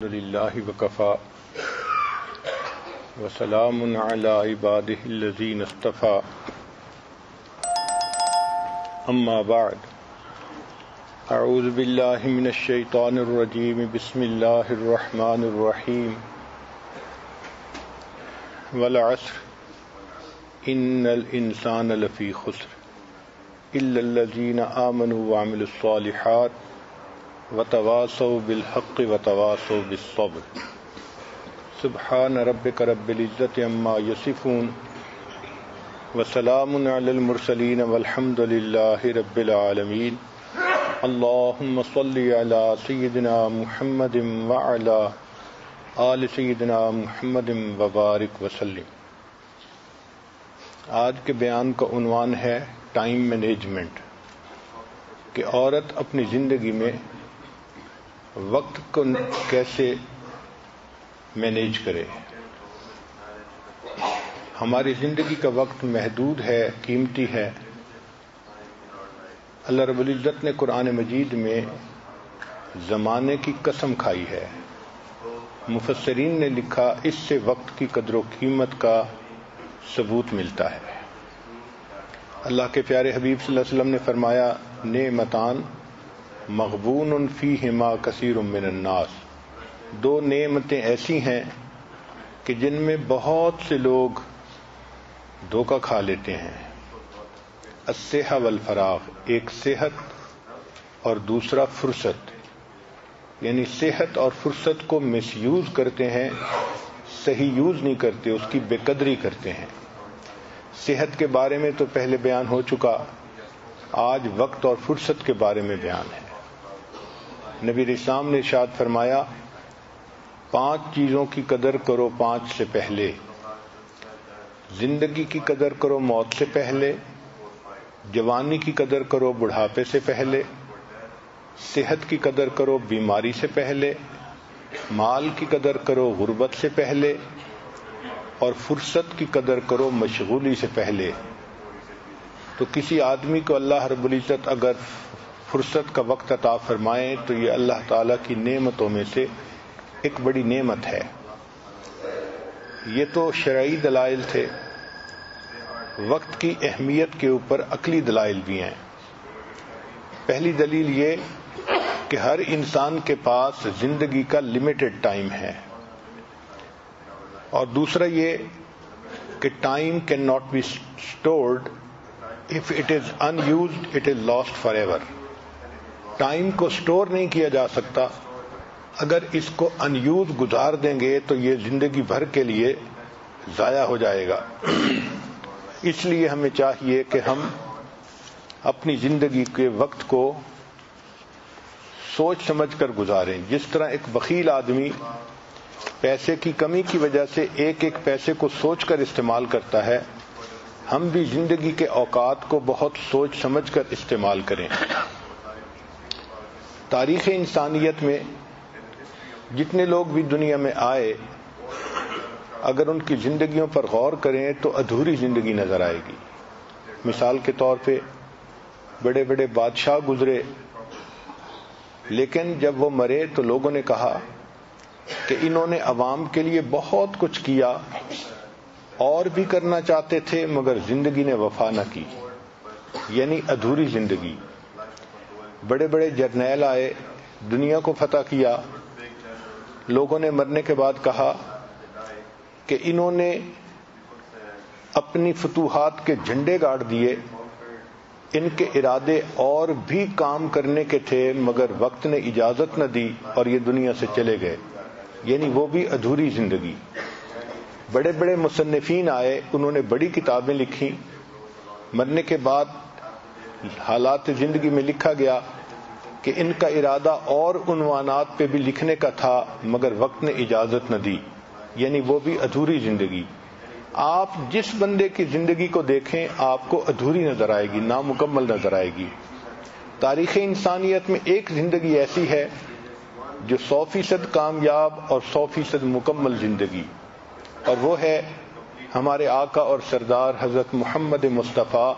الحمد للہ وکفى وسلام علی عباده الذین اصطفى اما بعد اعوذ باللہ من الشیطان الرجیم بسم اللہ الرحمن الرحیم والعصر ان الانسان لفی خسر الا الذین آمنوا وعملوا الصالحات وتواصوا بالحق وتواصوا بالصبر سبحان ربک رب العزة عما یصفون وسلام علی المرسلین والحمد للہ رب العالمین اللہم صل علی سیدنا محمد وعلی آل سیدنا محمد وبارک وسلم۔ آج کے بیان کا عنوان ہے ٹائم مینجمنٹ، کہ عورت اپنی زندگی میں وقت کو کیسے مینیج کرے۔ ہماری زندگی کا وقت محدود ہے، قیمتی ہے۔ اللہ رب العزت نے قرآن مجید میں زمانے کی قسم کھائی ہے۔ مفسرین نے لکھا اس سے وقت کی قدر و قیمت کا ثبوت ملتا ہے۔ اللہ کے پیارے حبیب صلی اللہ علیہ وسلم نے فرمایا، نعمتان مغبون فیہما کثیر من الناس، دو نعمتیں ایسی ہیں کہ جن میں بہت سے لوگ دھوکہ کھا لیتے ہیں۔ الصحہ والفراغ، ایک صحت اور دوسرا فرصت، یعنی صحت اور فرصت کو مس یوز کرتے ہیں، صحیح یوز نہیں کرتے، اس کی بے قدری کرتے ہیں۔ صحت کے بارے میں تو پہلے بیان ہو چکا، آج وقت اور فرصت کے بارے میں بیان ہے۔ نبی اسلام نے ارشاد فرمایا، 5 چیزوں کی قدر کرو 5 سے پہلے، زندگی کی قدر کرو موت سے پہلے، جوانی کی قدر کرو بڑھاپے سے پہلے، صحت کی قدر کرو بیماری سے پہلے، مال کی قدر کرو غربت سے پہلے، اور فرصت کی قدر کرو مشغولی سے پہلے۔ تو کسی آدمی کو اللہ رب العزت اگر فرصت کا وقت عطا فرمائے تو یہ اللہ تعالیٰ کی نعمتوں میں سے ایک بڑی نعمت ہے۔ یہ تو شرعی دلائل تھے، وقت کی اہمیت کے اوپر عقلی دلائل بھی ہیں۔ پہلی دلیل یہ کہ ہر انسان کے پاس زندگی کا لمیٹڈ ٹائم ہے، اور دوسرا یہ کہ time can not be stored, if it is unused it is lost forever۔ Time کو سٹور نہیں کیا جا سکتا، اگر اس کو ان یوز گزار دیں گے تو یہ زندگی بھر کے لیے ضائع ہو جائے گا۔ اس لیے ہمیں چاہیے کہ ہم اپنی زندگی کے وقت کو سوچ سمجھ کر گزاریں۔ جس طرح ایک بخیل آدمی پیسے کی کمی کی وجہ سے ایک ایک پیسے کو سوچ کر استعمال کرتا ہے، ہم بھی زندگی کے اوقات کو بہت سوچ سمجھ کر استعمال کریں۔ تاریخ انسانیت میں جتنے لوگ بھی دنیا میں آئے، اگر ان کی زندگیوں پر غور کریں تو ادھوری زندگی نظر آئے گی۔ مثال کے طور پہ بڑے بڑے بادشاہ گزرے، لیکن جب وہ مرے تو لوگوں نے کہا کہ انہوں نے عوام کے لیے بہت کچھ کیا، اور بھی کرنا چاہتے تھے مگر زندگی نے وفا نہ کی، یعنی ادھوری زندگی۔ بڑے بڑے جرنیل آئے، دنیا کو فتح کیا، لوگوں نے مرنے کے بعد کہا کہ انہوں نے اپنی فتوحات کے جھنڈے گاڑ دیے، ان کے ارادے اور بھی کام کرنے کے تھے مگر وقت نے اجازت نہ دی اور یہ دنیا سے چلے گئے، یعنی وہ بھی ادھوری زندگی۔ بڑے بڑے مصنفین آئے، انہوں نے بڑی کتابیں لکھی، مرنے کے بعد حالات زندگی میں لکھا گیا کہ ان کا ارادہ اور عنوانات پہ بھی لکھنے کا تھا مگر وقت نے اجازت نہ دی، یعنی وہ بھی ادھوری زندگی۔ آپ جس بندے کی زندگی کو دیکھیں آپ کو ادھوری نظر آئے گی، نامکمل نظر آئے گی۔ تاریخ انسانیت میں ایک زندگی ایسی ہے جو 100% کامیاب اور 100% مکمل زندگی، اور وہ ہے ہمارے آقا اور سردار حضرت محمد مصطفیٰ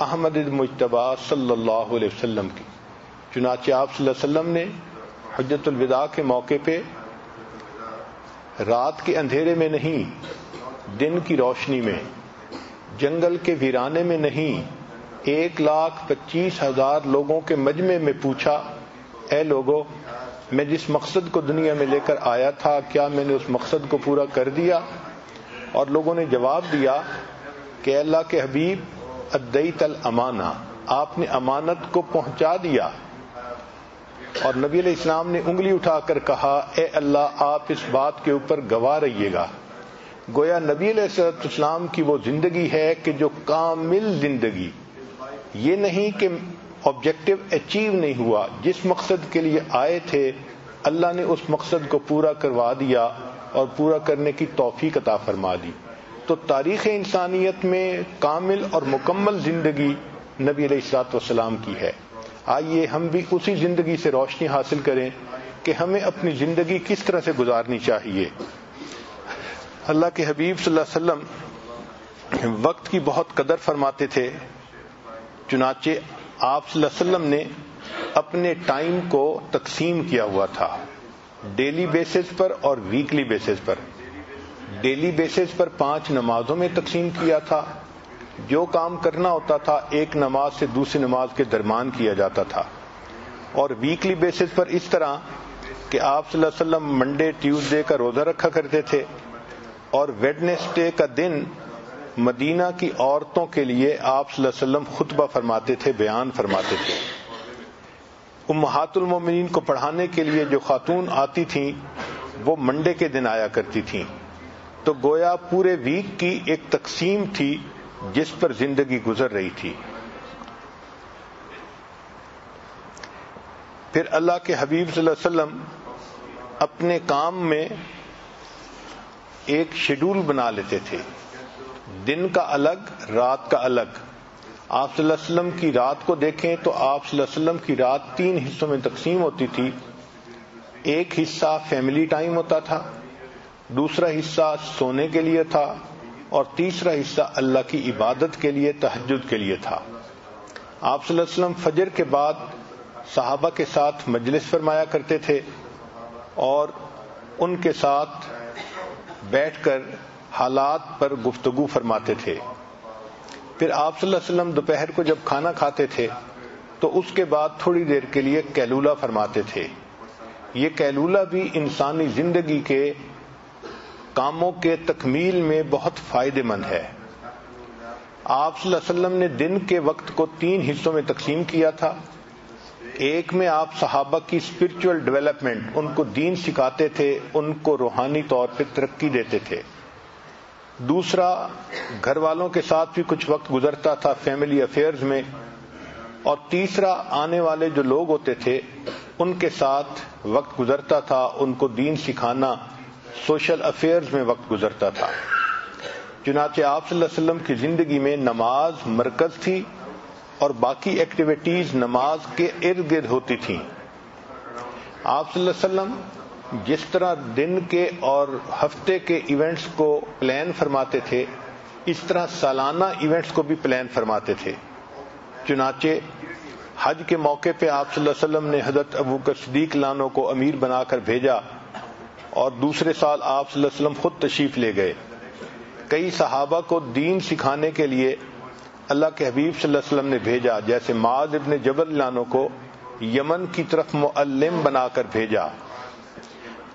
احمد المجتبی صلی اللہ علیہ وسلم کی۔ چنانچہ آپ صلی اللہ علیہ وسلم نے حجۃ الوداع کے موقع پہ رات کے اندھیرے میں نہیں، دن کی روشنی میں، جنگل کے ویرانے میں نہیں، 1,25,000 لوگوں کے مجمع میں پوچھا، اے لوگو، میں جس مقصد کو دنیا میں لے کر آیا تھا کیا میں نے اس مقصد کو پورا کر دیا؟ اور لوگوں نے جواب دیا کہ اللہ کے حبیب ادیت الامانہ، آپ نے امانت کو پہنچا دیا۔ اور نبی علیہ السلام نے انگلی اٹھا کر کہا، اے اللہ، آپ اس بات کے اوپر گواہ رہیے گا۔ گویا نبی علیہ السلام کی وہ زندگی ہے کہ جو کامل زندگی، یہ نہیں کہ آبجیکٹو اچیو نہیں ہوا، جس مقصد کے لیے آئے تھے اللہ نے اس مقصد کو پورا کروا دیا اور پورا کرنے کی توفیق عطا فرما دی۔ تو تاریخ انسانیت میں کامل اور مکمل زندگی نبی علیہ الصلوۃ والسلام کی ہے۔ آئیے ہم بھی اسی زندگی سے روشنی حاصل کریں کہ ہمیں اپنی زندگی کس طرح سے گزارنی چاہیے۔ اللہ کے حبیب صلی اللہ علیہ وسلم وقت کی بہت قدر فرماتے تھے، چنانچہ آپ صلی اللہ علیہ وسلم نے اپنے ٹائم کو تقسیم کیا ہوا تھا، ڈیلی بیسس پر اور ویکلی بیسس پر۔ ڈیلی بیسس پر 5 نمازوں میں تقسیم کیا تھا، جو کام کرنا ہوتا تھا ایک نماز سے دوسری نماز کے درمیان کیا جاتا تھا، اور ویکلی بیسس پر اس طرح کہ آپ صلی اللہ علیہ وسلم منڈے ٹیوزڈے کا روزہ رکھا کرتے تھے، اور ویڈنسڈے کا دن مدینہ کی عورتوں کے لیے آپ صلی اللہ علیہ وسلم خطبہ فرماتے تھے، بیان فرماتے تھے۔ امہات المومنین کو پڑھانے کے لیے جو خاتون آتی تھیں وہ منڈے کے دن آیا کرتی تھیں، تو گویا پورے ویک کی ایک تقسیم تھی جس پر زندگی گزر رہی تھی۔ پھر اللہ کے حبیب صلی اللہ علیہ وسلم اپنے کام میں ایک شیڈول بنا لیتے تھے، دن کا الگ، رات کا الگ۔ آپ صلی اللہ علیہ وسلم کی رات کو دیکھیں تو آپ صلی اللہ علیہ وسلم کی رات 3 حصوں میں تقسیم ہوتی تھی۔ ایک حصہ فیملی ٹائم ہوتا تھا، دوسرا حصہ سونے کے لیے تھا، اور تیسرا حصہ اللہ کی عبادت کے لیے، تہجد کے لیے تھا۔ آپ صلی اللہ علیہ وسلم فجر کے بعد صحابہ کے ساتھ مجلس فرمایا کرتے تھے اور ان کے ساتھ بیٹھ کر حالات پر گفتگو فرماتے تھے۔ پھر آپ صلی اللہ علیہ وسلم دوپہر کو جب کھانا کھاتے تھے تو اس کے بعد تھوڑی دیر کے لیے قیلولہ فرماتے تھے۔ یہ قیلولہ بھی انسانی زندگی کے کاموں کے تکمیل میں بہت فائدہ مند ہے۔ آپ صلی اللہ علیہ وسلم نے دن کے وقت کو 3 حصوں میں تقسیم کیا تھا۔ ایک میں آپ صحابہ کی اسپرچول ڈیولپمنٹ، ان کو دین سکھاتے تھے، ان کو روحانی طور پہ ترقی دیتے تھے۔ دوسرا گھر والوں کے ساتھ بھی کچھ وقت گزرتا تھا فیملی افیئرز میں، اور تیسرا آنے والے جو لوگ ہوتے تھے ان کے ساتھ وقت گزرتا تھا، ان کو دین سکھانا، سوشل افیئرز میں وقت گزرتا تھا۔ چنانچہ آپ صلی اللہ علیہ وسلم کی زندگی میں نماز مرکز تھی اور باقی ایکٹیویٹیز نماز کے ارد گرد ہوتی تھیں۔ آپ صلی اللہ علیہ وسلم جس طرح دن کے اور ہفتے کے ایونٹس کو پلان فرماتے تھے، اس طرح سالانہ ایونٹس کو بھی پلان فرماتے تھے۔ چنانچہ حج کے موقع پہ آپ صلی اللہ علیہ وسلم نے حضرت ابوبکر صدیق لانو کو امیر بنا کر بھیجا، اور دوسرے سال آپ صلی اللہ علیہ وسلم خود تشریف لے گئے۔ کئی صحابہ کو دین سکھانے کے لیے اللہ کے حبیب صلی اللہ علیہ وسلم نے بھیجا، جیسے معاذ ابن جبل لانو کو یمن کی طرف معلم بنا کر بھیجا۔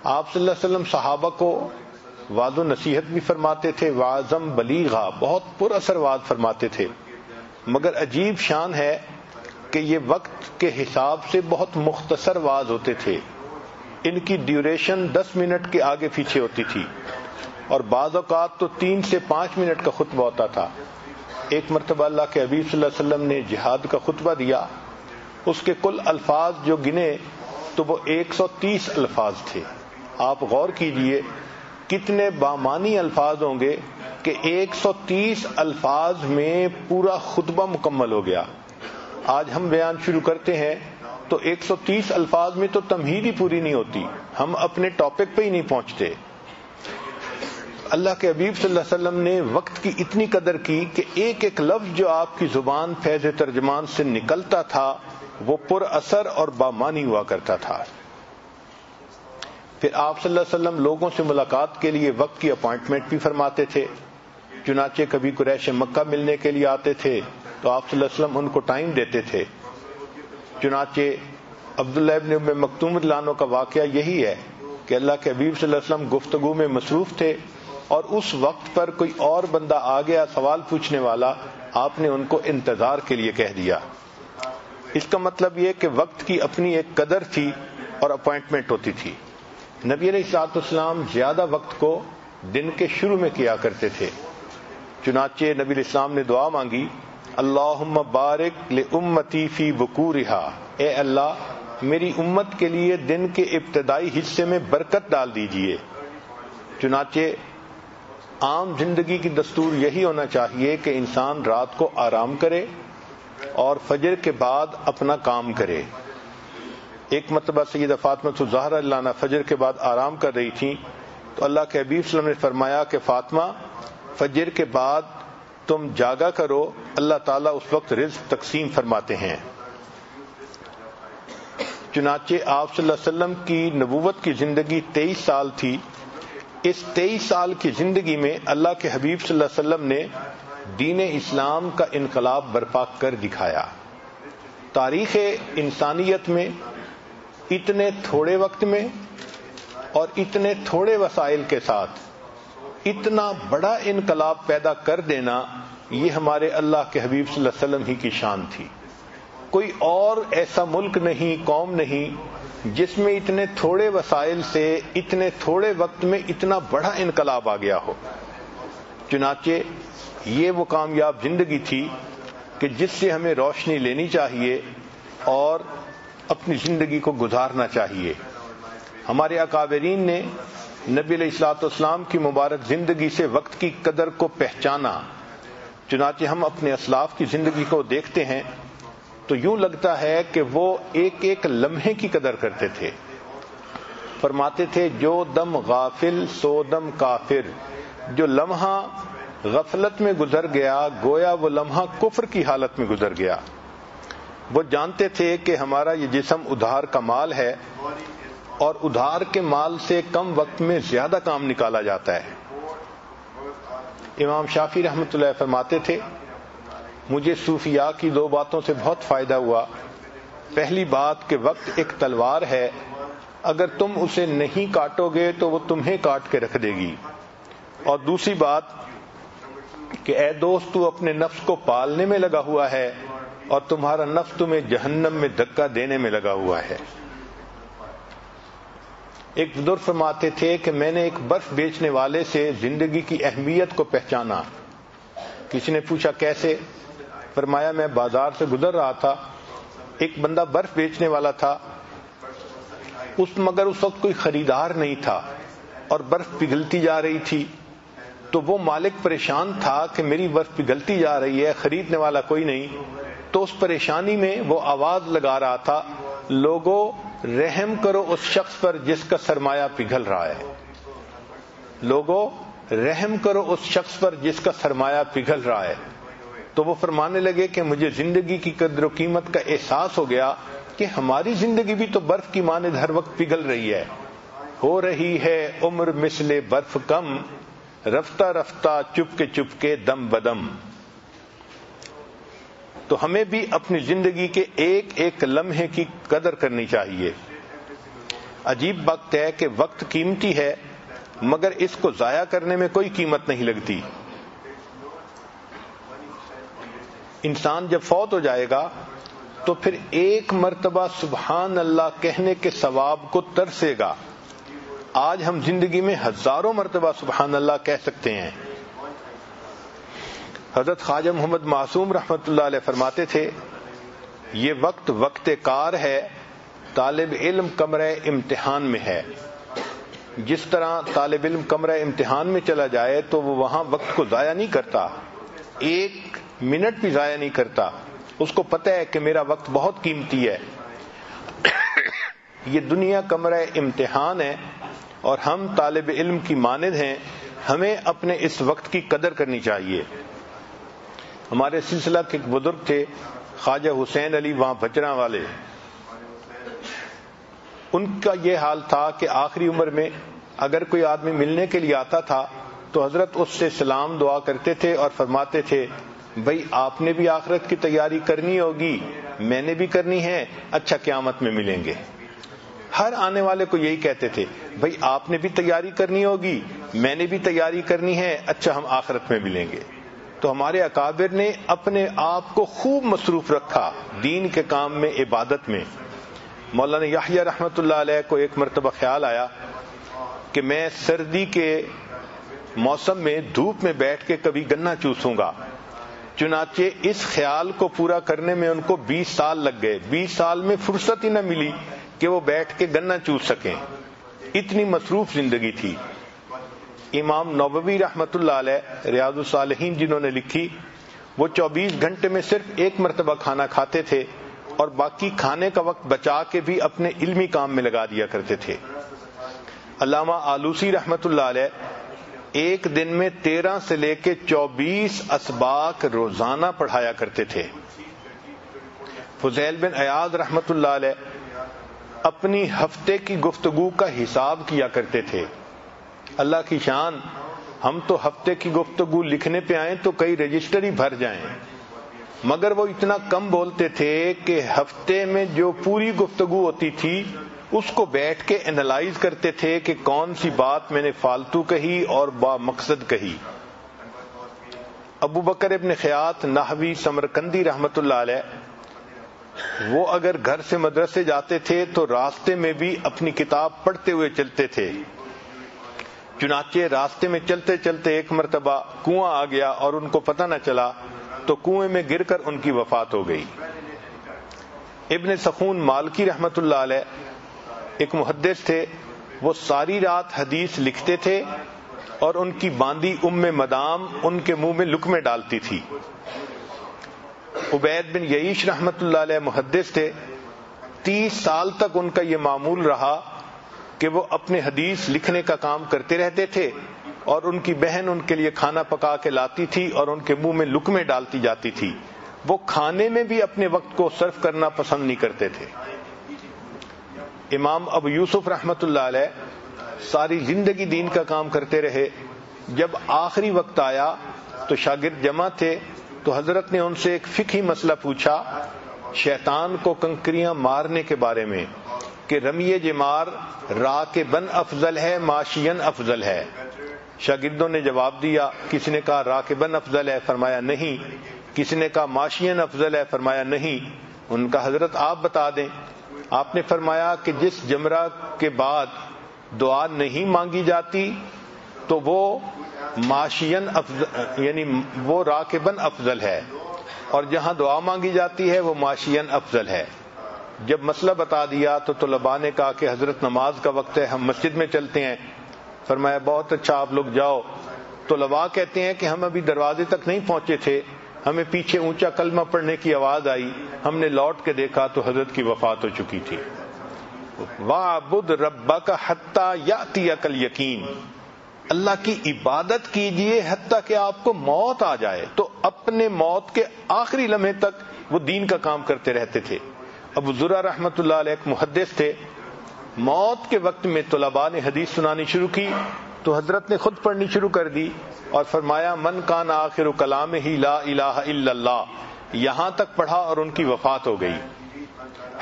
آپ صلی اللہ علیہ وسلم صحابہ کو وعظ و نصیحت بھی فرماتے تھے، وعظم بلیغا، بہت پر اثر وعظ فرماتے تھے، مگر عجیب شان ہے کہ یہ وقت کے حساب سے بہت مختصر وعظ ہوتے تھے۔ ان کی ڈیوریشن 10 منٹ کے آگے پیچھے ہوتی تھی، اور بعض اوقات تو 3 سے 5 منٹ کا خطبہ ہوتا تھا۔ ایک مرتبہ اللہ کے حبیب صلی اللہ علیہ وسلم نے جہاد کا خطبہ دیا، اس کے کل الفاظ جو گنے تو وہ 130 الفاظ تھے۔ آپ غور کیجئے کتنے بامانی الفاظ ہوں گے کہ 130 الفاظ میں پورا خطبہ مکمل ہو گیا۔ آج ہم بیان شروع کرتے ہیں تو 130 الفاظ میں تو تمہید ہی پوری نہیں ہوتی، ہم اپنے ٹاپک پہ ہی نہیں پہنچتے۔ اللہ کے حبیب صلی اللہ علیہ وسلم نے وقت کی اتنی قدر کی کہ ایک ایک لفظ جو آپ کی زبان فیض ترجمان سے نکلتا تھا وہ پر اثر اور بامانی ہوا کرتا تھا۔ پھر آپ صلی اللہ علیہ وسلم لوگوں سے ملاقات کے لیے وقت کی اپوائنٹمنٹ بھی فرماتے تھے. چنانچہ کبھی قریش مکہ ملنے کے لیے آتے تھے تو آپ صلی اللہ علیہ وسلم ان کو ٹائم دیتے تھے. چنانچہ عبداللہ ابن ام مکتوم رضی اللہ عنہ کا واقعہ یہی ہے کہ اللہ کے حبیب صلی اللہ علیہ وسلم گفتگو میں مصروف تھے اور اس وقت پر کوئی اور بندہ آ گیا سوال پوچھنے والا، آپ نے ان کو انتظار کے لیے کہہ دیا. اس کا مطلب یہ کہ وقت کی اپنی ایک قدر تھی اور اپوائنٹمنٹ ہوتی تھی. نبی علیہ الصلوۃ والسلام زیادہ وقت کو دن کے شروع میں کیا کرتے تھے. چنانچہ نبی علیہ السلام نے دعا مانگی، اللہم بارک لامتی فی بکورہا، اے اللہ میری امت کے لیے دن کے ابتدائی حصے میں برکت ڈال دیجئے. چنانچہ عام زندگی کی دستور یہی ہونا چاہیے کہ انسان رات کو آرام کرے اور فجر کے بعد اپنا کام کرے. ایک مرتبہ سیدہ فاطمہ الزہرا اللہ عنہا فجر کے بعد آرام کر رہی تھیں تو اللہ کے حبیب صلی اللہ علیہ وسلم نے فرمایا کہ فاطمہ فجر کے بعد تم جاگا کرو، اللہ تعالیٰ اس وقت رزق تقسیم فرماتے ہیں. چنانچہ آپ صلی اللہ علیہ وسلم کی نبوت کی زندگی 23 سال تھی. اس 23 سال کی زندگی میں اللہ کے حبیب صلی اللہ علیہ وسلم نے دین اسلام کا انقلاب برپا کر دکھایا. تاریخ انسانیت میں اتنے تھوڑے وقت میں اور اتنے تھوڑے وسائل کے ساتھ اتنا بڑا انقلاب پیدا کر دینا، یہ ہمارے اللہ کے حبیب صلی اللہ علیہ وسلم ہی کی شان تھی. کوئی اور ایسا ملک نہیں، قوم نہیں جس میں اتنے تھوڑے وسائل سے اتنے تھوڑے وقت میں اتنا بڑا انقلاب آ گیا ہو. چنانچہ یہ وہ کامیاب زندگی تھی کہ جس سے ہمیں روشنی لینی چاہیے اور اپنی زندگی کو گزارنا چاہیے. ہمارے اکابرین نے نبی علیہ الصلوۃ والسلام کی مبارک زندگی سے وقت کی قدر کو پہچانا. چنانچہ ہم اپنے اسلاف کی زندگی کو دیکھتے ہیں تو یوں لگتا ہے کہ وہ ایک ایک لمحے کی قدر کرتے تھے. فرماتے تھے جو دم غافل سو دم کافر، جو لمحہ غفلت میں گزر گیا گویا وہ لمحہ کفر کی حالت میں گزر گیا. وہ جانتے تھے کہ ہمارا یہ جسم ادھار کا مال ہے اور ادھار کے مال سے کم وقت میں زیادہ کام نکالا جاتا ہے. امام شافعی رحمۃ اللہ فرماتے تھے مجھے صوفیاء کی 2 باتوں سے بہت فائدہ ہوا. پہلی بات کہ وقت ایک تلوار ہے، اگر تم اسے نہیں کاٹو گے تو وہ تمہیں کاٹ کے رکھ دے گی. اور دوسری بات کہ اے دوست تو اپنے نفس کو پالنے میں لگا ہوا ہے اور تمہارا نفس تمہیں جہنم میں دھکا دینے میں لگا ہوا ہے. ایک بزرگ فرماتے تھے کہ میں نے ایک برف بیچنے والے سے زندگی کی اہمیت کو پہچانا. کسی نے پوچھا کیسے؟ فرمایا میں بازار سے گزر رہا تھا، ایک بندہ برف بیچنے والا تھا، مگر اس وقت کوئی خریدار نہیں تھا اور برف پگھلتی جا رہی تھی. تو وہ مالک پریشان تھا کہ میری برف پگھلتی جا رہی ہے، خریدنے والا کوئی نہیں. تو اس پریشانی میں وہ آواز لگا رہا تھا، لوگوں رحم کرو اس شخص پر جس کا سرمایہ پگھل رہا ہے. لوگوں رحم کرو اس شخص پر جس کا سرمایہ پگھل رہا ہے. تو وہ فرمانے لگے کہ مجھے زندگی کی قدر و قیمت کا احساس ہو گیا کہ ہماری زندگی بھی تو برف کی مانند ہر وقت پگھل رہی ہے. ہو رہی ہے عمر مثل برف کم، رفتہ رفتہ چپ کے دم بدم. تو ہمیں بھی اپنی زندگی کے ایک ایک لمحے کی قدر کرنی چاہیے. عجیب وقت ہے کہ وقت قیمتی ہے مگر اس کو ضائع کرنے میں کوئی قیمت نہیں لگتی. انسان جب فوت ہو جائے گا تو پھر ایک مرتبہ سبحان اللہ کہنے کے ثواب کو ترسے گا. آج ہم زندگی میں ہزاروں مرتبہ سبحان اللہ کہہ سکتے ہیں. حضرت خواجہ محمد معصوم رحمۃ اللہ علیہ فرماتے تھے یہ وقت وقت کار ہے، طالب علم کمرہ امتحان میں ہے. جس طرح طالب علم کمرہ امتحان میں چلا جائے تو وہ وہاں وقت کو ضائع نہیں کرتا، 1 منٹ بھی ضائع نہیں کرتا. اس کو پتہ ہے کہ میرا وقت بہت قیمتی ہے. یہ دنیا کمرہ امتحان ہے اور ہم طالب علم کی مانند ہیں. ہمیں اپنے اس وقت کی قدر کرنی چاہیے. ہمارے سلسلہ کے ایک بزرگ تھے خواجہ حسین علی وہاں بچراں والے. ان کا یہ حال تھا کہ آخری عمر میں اگر کوئی آدمی ملنے کے لیے آتا تھا تو حضرت اس سے سلام دعا کرتے تھے اور فرماتے تھے بھائی آپ نے بھی آخرت کی تیاری کرنی ہوگی، میں نے بھی کرنی ہے، اچھا قیامت میں ملیں گے۔ ہر آنے والے کو یہی کہتے تھے بھائی آپ نے بھی تیاری کرنی ہوگی، میں نے بھی تیاری کرنی ہے، اچھا ہم آخرت میں ملیں گے۔ تو ہمارے اکابر نے اپنے آپ کو خوب مصروف رکھا دین کے کام میں، عبادت میں۔ مولانا یحییٰ رحمۃ اللہ علیہ کو ایک مرتبہ خیال آیا کہ میں سردی کے موسم میں دھوپ میں بیٹھ کے کبھی گنا چوسوں گا، چنانچہ اس خیال کو پورا کرنے میں ان کو 20 سال لگ گئے۔ 20 سال میں فرصت ہی نہ ملی کہ وہ بیٹھ کے گنا چوس سکیں، اتنی مصروف زندگی تھی۔ امام نووی رحمۃ اللہ علیہ ریاض الصالحین جنہوں نے لکھی، وہ 24 گھنٹے میں صرف ایک مرتبہ کھانا کھاتے تھے اور باقی کھانے کا وقت بچا کے بھی اپنے علمی کام میں لگا دیا کرتے تھے۔ علامہ آلوسی رحمۃ اللہ علیہ ایک دن میں 13 سے لے کے 24 اسباق روزانہ پڑھایا کرتے تھے۔ فضیل بن عیاض رحمۃ اللہ علیہ اپنی ہفتے کی گفتگو کا حساب کیا کرتے تھے۔ اللہ کی شان، ہم تو ہفتے کی گفتگو لکھنے پہ آئیں تو کئی رجسٹر ہی بھر جائیں، مگر وہ اتنا کم بولتے تھے کہ ہفتے میں جو پوری گفتگو ہوتی تھی اس کو بیٹھ کے انالائز کرتے تھے کہ کون سی بات میں نے فالتو کہی اور با مقصد کہی۔ ابو بکر ابن خیاط نحوی سمرقندی رحمۃ اللہ علیہ، وہ اگر گھر سے مدرسے جاتے تھے تو راستے میں بھی اپنی کتاب پڑھتے ہوئے چلتے تھے۔ چنانچہ راستے میں چلتے چلتے ایک مرتبہ کنواں آ گیا اور ان کو پتہ نہ چلا تو کنویں میں گر کر ان کی وفات ہو گئی۔ ابن سخون مالکی رحمۃ اللہ علیہ ایک محدث تھے، وہ ساری رات حدیث لکھتے تھے اور ان کی باندی مدام ان کے منہ میں لقمے ڈالتی تھی۔ عبید بن یعیش رحمۃ اللہ علیہ محدث تھے، 30 سال تک ان کا یہ معمول رہا کہ وہ اپنے حدیث لکھنے کا کام کرتے رہتے تھے اور ان کی بہن ان کے لیے کھانا پکا کے لاتی تھی اور ان کے منہ میں لقمے ڈالتی جاتی تھی۔ وہ کھانے میں بھی اپنے وقت کو صرف کرنا پسند نہیں کرتے تھے۔ امام ابو یوسف رحمۃ اللہ علیہ ساری زندگی دین کا کام کرتے رہے۔ جب آخری وقت آیا تو شاگرد جمع تھے تو حضرت نے ان سے ایک فقہی مسئلہ پوچھا شیطان کو کنکریاں مارنے کے بارے میں کہ رمی جمار راکبن افضل ہے ماشین افضل ہے؟ شاگردوں نے جواب دیا، کسی نے کہا راکبن افضل ہے، فرمایا نہیں، کسی نے کہا ماشین افضل ہے، فرمایا نہیں۔ ان کا حضرت آپ بتا دیں۔ آپ نے فرمایا کہ جس جمرہ کے بعد دعا نہیں مانگی جاتی تو وہ ماشین افضل یعنی وہ راکبن افضل ہے، اور جہاں دعا مانگی جاتی ہے وہ ماشین افضل ہے۔ جب مسئلہ بتا دیا تو طلباء نے کہا کہ حضرت نماز کا وقت ہے، ہم مسجد میں چلتے ہیں۔ فرمایا بہت اچھا، آپ لوگ جاؤ۔ طلباء کہتے ہیں کہ ہم ابھی دروازے تک نہیں پہنچے تھے، ہمیں پیچھے اونچا کلمہ پڑھنے کی آواز آئی، ہم نے لوٹ کے دیکھا تو حضرت کی وفات ہو چکی تھی۔ وَاعْبُدْ رَبَّكَ حَتَّى يَأْتِيَكَ الْيَقِينُ، اللہ کی عبادت کیجئے حتیٰ کہ آپ کو موت آ جائے۔ تو اپنے موت کے آخری لمحے تک وہ دین کا کام کرتے رہتے تھے۔ ابو زرع رحمۃ اللہ علیہ ایک محدث تھے، موت کے وقت میں طلباء نے حدیث سنانی شروع کی تو حضرت نے خود پڑھنی شروع کر دی اور فرمایا من کان آخر کلامہ لا الہ الا اللہ، یہاں تک پڑھا اور ان کی وفات ہو گئی۔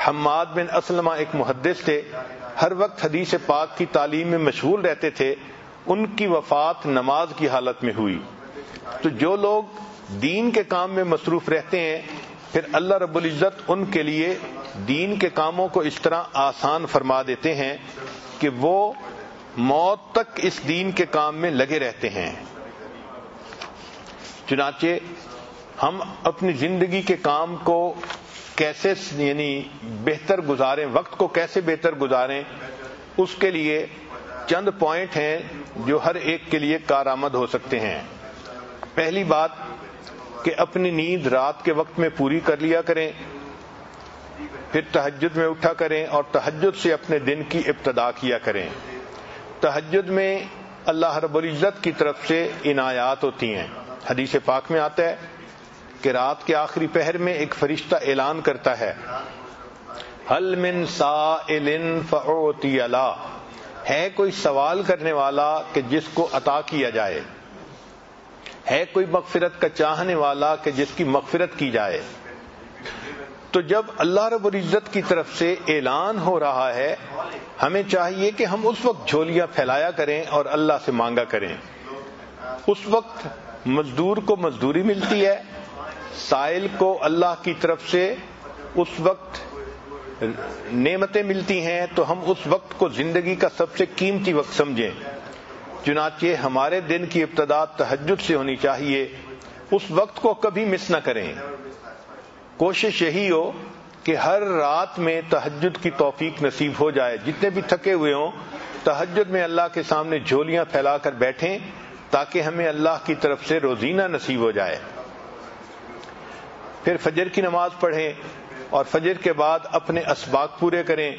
حماد بن اسلمہ ایک محدث تھے، ہر وقت حدیث پاک کی تعلیم میں مشغول رہتے تھے، ان کی وفات نماز کی حالت میں ہوئی۔ تو جو لوگ دین کے کام میں مصروف رہتے ہیں پھر اللہ رب العزت ان کے لیے دین کے کاموں کو اس طرح آسان فرما دیتے ہیں کہ وہ موت تک اس دین کے کام میں لگے رہتے ہیں۔ چنانچہ ہم اپنی زندگی کے کام کو کیسے بہتر گزاریں، وقت کو کیسے بہتر گزاریں، اس کے لیے چند پوائنٹ ہیں جو ہر ایک کے لیے کارآمد ہو سکتے ہیں۔ پہلی بات کہ اپنی نیند رات کے وقت میں پوری کر لیا کریں، پھر تہجد میں اٹھا کریں اور تہجد سے اپنے دن کی ابتدا کیا کریں۔ تہجد میں اللہ رب العزت کی طرف سے عنایات ہوتی ہیں۔ حدیث پاک میں آتا ہے کہ رات کے آخری پہر میں ایک فرشتہ اعلان کرتا ہے هل من سائل فأعطي له، ہے کوئی سوال کرنے والا کہ جس کو عطا کیا جائے، ہے کوئی مغفرت کا چاہنے والا کہ جس کی مغفرت کی جائے۔ تو جب اللہ رب العزت کی طرف سے اعلان ہو رہا ہے، ہمیں چاہیے کہ ہم اس وقت جھولیاں پھیلایا کریں اور اللہ سے مانگا کریں۔ اس وقت مزدور کو مزدوری ملتی ہے، سائل کو اللہ کی طرف سے اس وقت نعمتیں ملتی ہیں، تو ہم اس وقت کو زندگی کا سب سے قیمتی وقت سمجھیں۔ چنانچہ ہمارے دن کی ابتدا تہجد سے ہونی چاہیے، اس وقت کو کبھی مس نہ کریں۔ کوشش یہی ہو کہ ہر رات میں تہجد کی توفیق نصیب ہو جائے، جتنے بھی تھکے ہوئے ہوں تہجد میں اللہ کے سامنے جھولیاں پھیلا کر بیٹھیں تاکہ ہمیں اللہ کی طرف سے روزینہ نصیب ہو جائے۔ پھر فجر کی نماز پڑھیں اور فجر کے بعد اپنے اسباق پورے کریں،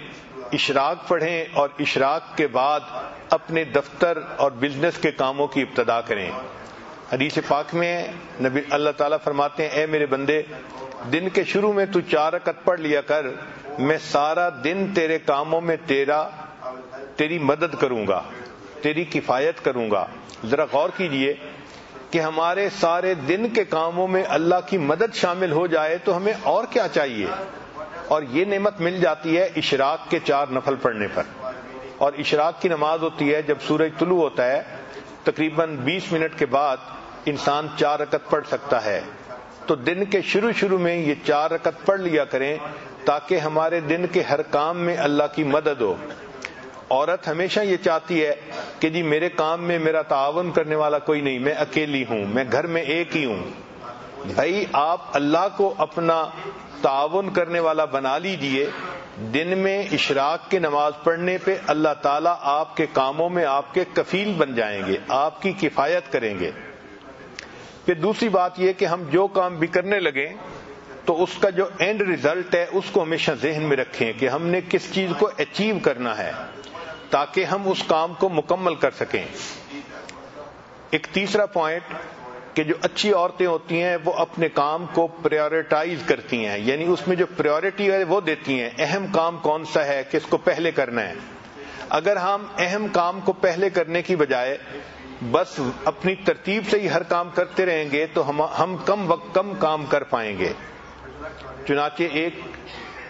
اشراق پڑھیں اور اشراق کے بعد اپنے دفتر اور بزنس کے کاموں کی ابتدا کریں۔ حدیث پاک میں نبی اللہ تعالیٰ فرماتے ہیں، اے میرے بندے، دن کے شروع میں تو 4 رکعت پڑھ لیا کر، میں سارا دن تیرے کاموں میں تیری مدد کروں گا، تیری کفایت کروں گا۔ ذرا غور کیجئے کہ ہمارے سارے دن کے کاموں میں اللہ کی مدد شامل ہو جائے تو ہمیں اور کیا چاہیے؟ اور یہ نعمت مل جاتی ہے اشراق کے 4 نفل پڑھنے پر۔ اور اشراق کی نماز ہوتی ہے جب سورج طلوع ہوتا ہے، تقریباً 20 منٹ کے بعد انسان 4 رکعت پڑھ سکتا ہے۔ تو دن کے شروع میں یہ 4 رکعت پڑھ لیا کریں تاکہ ہمارے دن کے ہر کام میں اللہ کی مدد ہو۔ عورت ہمیشہ یہ چاہتی ہے کہ جی میرے کام میں میرا تعاون کرنے والا کوئی نہیں، میں اکیلی ہوں، میں گھر میں ایک ہی ہوں۔ بھائی آپ اللہ کو اپنا تعاون کرنے والا بنا لیجئے، دن میں اشراق کی نماز پڑھنے پہ اللہ تعالیٰ آپ کے کاموں میں آپ کے کفیل بن جائیں گے، آپ کی کفایت کریں گے۔ پھر دوسری بات یہ کہ ہم جو کام بھی کرنے لگیں تو اس کا جو اینڈ ریزلٹ ہے اس کو ہمیشہ ذہن میں رکھیں کہ ہم نے کس چیز کو اچیو کرنا ہے تاکہ ہم اس کام کو مکمل کر سکیں۔ ایک تیسرا پوائنٹ کہ جو اچھی عورتیں ہوتی ہیں وہ اپنے کام کو پریورٹائز کرتی ہیں، یعنی اس میں جو پریورٹی ہے وہ دیتی ہیں، اہم کام کون سا ہے، کس کو پہلے کرنا ہے۔ اگر ہم اہم کام کو پہلے کرنے کی بجائے بس اپنی ترتیب سے ہی ہر کام کرتے رہیں گے تو ہم کم کام کر پائیں گے۔ چنانچہ ایک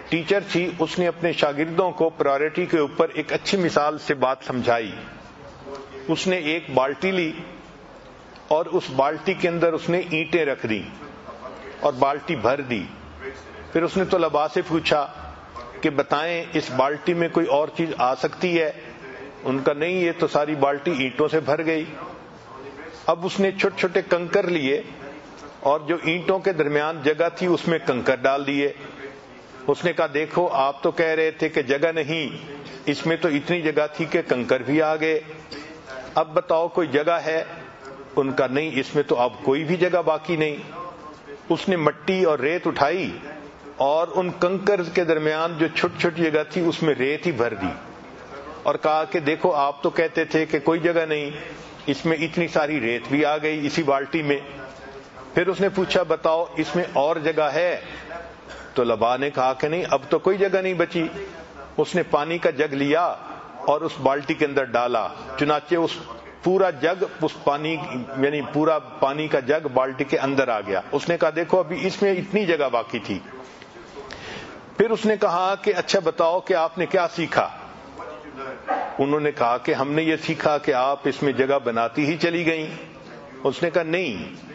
ٹیچر تھی، اس نے اپنے شاگردوں کو پرائورٹی کے اوپر ایک اچھی مثال سے بات سمجھائی۔ اس نے ایک بالٹی لی اور اس بالٹی کے اندر اس نے اینٹیں رکھ دی اور بالٹی بھر دی۔ پھر اس نے طلباء سے پوچھا کہ بتائیں اس بالٹی میں کوئی اور چیز آ سکتی ہے؟ ان کا نہیں، یہ تو ساری بالٹی اینٹوں سے بھر گئی۔ اب اس نے چھوٹے چھوٹے کنکر لیے اور جو اینٹوں کے درمیان جگہ تھی اس میں کنکر ڈال دیے۔ اس نے کہا دیکھو آپ تو کہہ رہے تھے کہ جگہ نہیں، اس میں تو اتنی جگہ تھی کہ کنکر بھی آ گئے، اب بتاؤ کوئی جگہ ہے؟ ان کا نہیں، اس میں تو اب کوئی بھی جگہ باقی نہیں۔ اس نے مٹی اور ریت اٹھائی اور ان کنکر کے درمیان جو چھوٹی چھوٹی جگہ تھی اس میں ریت ہی بھر دی اور کہا کہ دیکھو آپ تو کہتے تھے کہ کوئی جگہ نہیں، اس میں اتنی ساری ریت بھی آ گئی اسی بالٹی میں۔ پھر اس نے پوچھا بتاؤ اس میں اور جگہ ہے؟ تو طلباء نے کہا کہ نہیں، اب تو کوئی جگہ نہیں بچی۔ اس نے پانی کا جگ لیا اور اس بالٹی کے اندر ڈالا، چنانچہ اس پورا جگ یعنی پورا پانی کا جگ بالٹی کے اندر آ گیا۔ اس نے کہا دیکھو ابھی اس میں اتنی جگہ باقی تھی۔ پھر اس نے کہا کہ اچھا بتاؤ کہ آپ نے کیا سیکھا؟ انہوں نے کہا کہ ہم نے یہ سیکھا کہ آپ اس میں جگہ بناتی ہی چلی گئیں۔ اس نے کہا نہیں،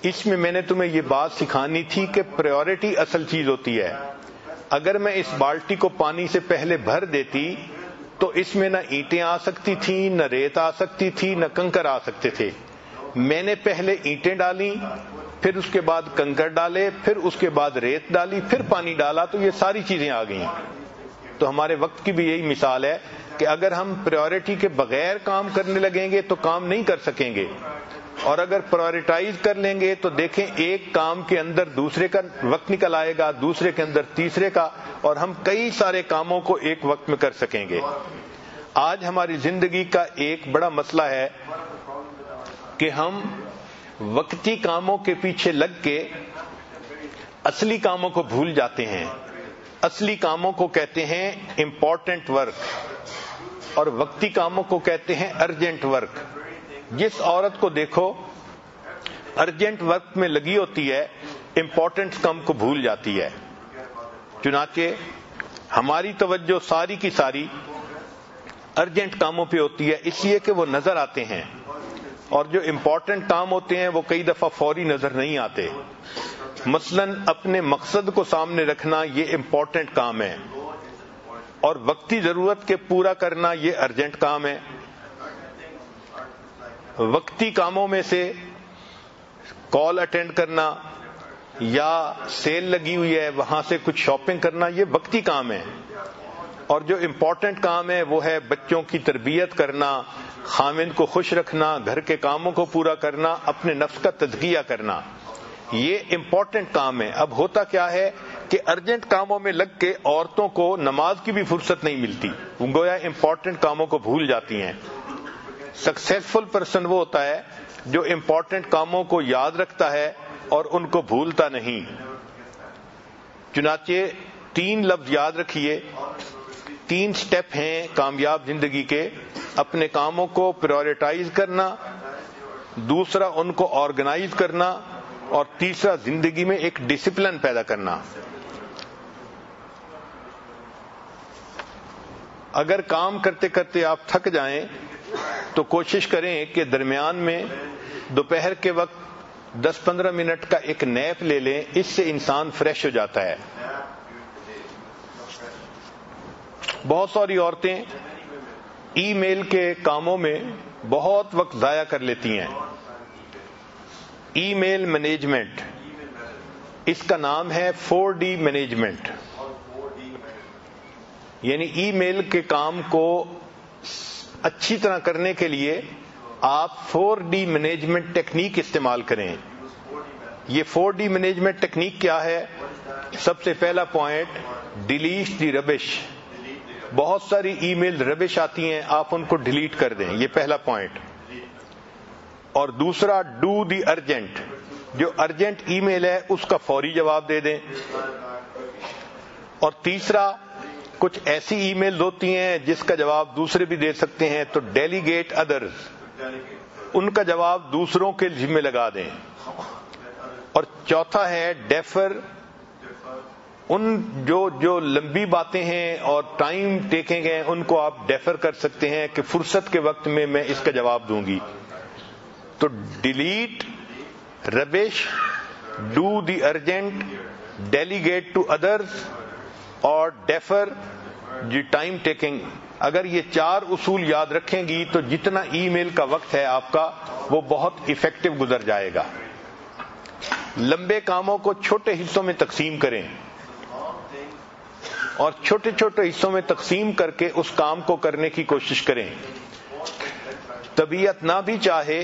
اس میں نے تمہیں یہ بات سکھانی تھی کہ پریورٹی اصل چیز ہوتی ہے۔ اگر میں اس بالٹی کو پانی سے پہلے بھر دیتی تو اس میں نہ اینٹیں آ سکتی تھیں، نہ ریت آ سکتی تھی، نہ کنکر آ سکتے تھے۔ میں نے پہلے اینٹیں ڈالیں، پھر اس کے بعد کنکر ڈالے، پھر اس کے بعد ریت ڈالی، پھر پانی ڈالا تو یہ ساری چیزیں آ گئیں۔ تو ہمارے وقت کی بھی یہی مثال ہے کہ اگر ہم پریورٹی کے بغیر کام کرنے لگیں گے تو کام نہیں کر سکیں گے، اور اگر پرائورٹائز کر لیں گے تو دیکھیں ایک کام کے اندر دوسرے کا وقت نکل آئے گا، دوسرے کے اندر تیسرے کا، اور ہم کئی سارے کاموں کو ایک وقت میں کر سکیں گے۔ آج ہماری زندگی کا ایک بڑا مسئلہ ہے کہ ہم وقتی کاموں کے پیچھے لگ کے اصلی کاموں کو بھول جاتے ہیں۔ اصلی کاموں کو کہتے ہیں امپورٹنٹ ورک اور وقتی کاموں کو کہتے ہیں ارجنٹ ورک. جس عورت کو دیکھو ارجنٹ ورک میں لگی ہوتی ہے امپورٹنٹ کام کو بھول جاتی ہے. چنانچہ ہماری توجہ ساری کی ساری ارجنٹ کاموں پہ ہوتی ہے، اس لیے کہ وہ نظر آتے ہیں، اور جو امپورٹنٹ کام ہوتے ہیں وہ کئی دفعہ فوری نظر نہیں آتے. مثلا اپنے مقصد کو سامنے رکھنا یہ امپورٹنٹ کام ہے، اور وقتی ضرورت کے پورا کرنا یہ ارجنٹ کام ہے. وقتی کاموں میں سے کال اٹینڈ کرنا یا سیل لگی ہوئی ہے وہاں سے کچھ شاپنگ کرنا یہ وقتی کام ہے، اور جو امپورٹنٹ کام ہے وہ ہے بچوں کی تربیت کرنا، خاوند کو خوش رکھنا، گھر کے کاموں کو پورا کرنا، اپنے نفس کا تزکیہ کرنا، یہ امپورٹنٹ کام ہے. اب ہوتا کیا ہے کہ ارجنٹ کاموں میں لگ کے عورتوں کو نماز کی بھی فرصت نہیں ملتی، گویا امپورٹنٹ کاموں کو بھول جاتی ہیں. سکسیسفل پرسن وہ ہوتا ہے جو امپورٹنٹ کاموں کو یاد رکھتا ہے اور ان کو بھولتا نہیں. چنانچہ 3 لفظ یاد رکھیے، 3 سٹیپ ہیں کامیاب زندگی کے: اپنے کاموں کو پرائورٹائز کرنا، دوسرا ان کو آرگنائز کرنا، اور تیسرا زندگی میں ایک ڈسپلن پیدا کرنا. اگر کام کرتے کرتے آپ تھک جائیں تو کوشش کریں کہ درمیان میں دوپہر کے وقت 10-15 منٹ کا ایک نیپ لے لیں، اس سے انسان فریش ہو جاتا ہے. بہت ساری عورتیں ای میل کے کاموں میں بہت وقت ضائع کر لیتی ہیں. ای میل مینجمنٹ، اس کا نام ہے 4D مینجمنٹ، یعنی ای میل کے کام کو اچھی طرح کرنے کے لیے آپ 4D مینجمنٹ ٹیکنیک استعمال کریں. یہ 4D مینجمنٹ ٹیکنیک کیا ہے؟ سب سے پہلا پوائنٹ، ڈیلیٹ دی ربش. بہت ساری ای میل ربش آتی ہیں، آپ ان کو ڈیلیٹ کر دیں، یہ پہلا پوائنٹ. اور دوسرا، ڈو دی ارجنٹ، جو ارجنٹ ای میل ہے اس کا فوری جواب دے دیں. اور تیسرا، کچھ ایسی ای میل ہوتی ہیں جس کا جواب دوسرے بھی دے سکتے ہیں، تو ڈیلیگیٹ ادرز، ان کا جواب دوسروں کے ذمہ لگا دیں. اور چوتھا ہے ڈیفر، ان جو لمبی باتیں ہیں اور ٹائم ٹیکنگ ہیں ان کو آپ ڈیفر کر سکتے ہیں کہ فرصت کے وقت میں اس کا جواب دوں گی. تو delete rubbish, do the urgent, delegate to others اور ڈیفر دی ٹائم ٹیکنگ. اگر یہ 4 اصول یاد رکھیں گی تو جتنا ای میل کا وقت ہے آپ کا وہ بہت ایفیکٹو گزر جائے گا. لمبے کاموں کو چھوٹے حصوں میں تقسیم کریں اور چھوٹے چھوٹے حصوں میں تقسیم کر کے اس کام کو کرنے کی کوشش کریں. طبیعت نہ بھی چاہے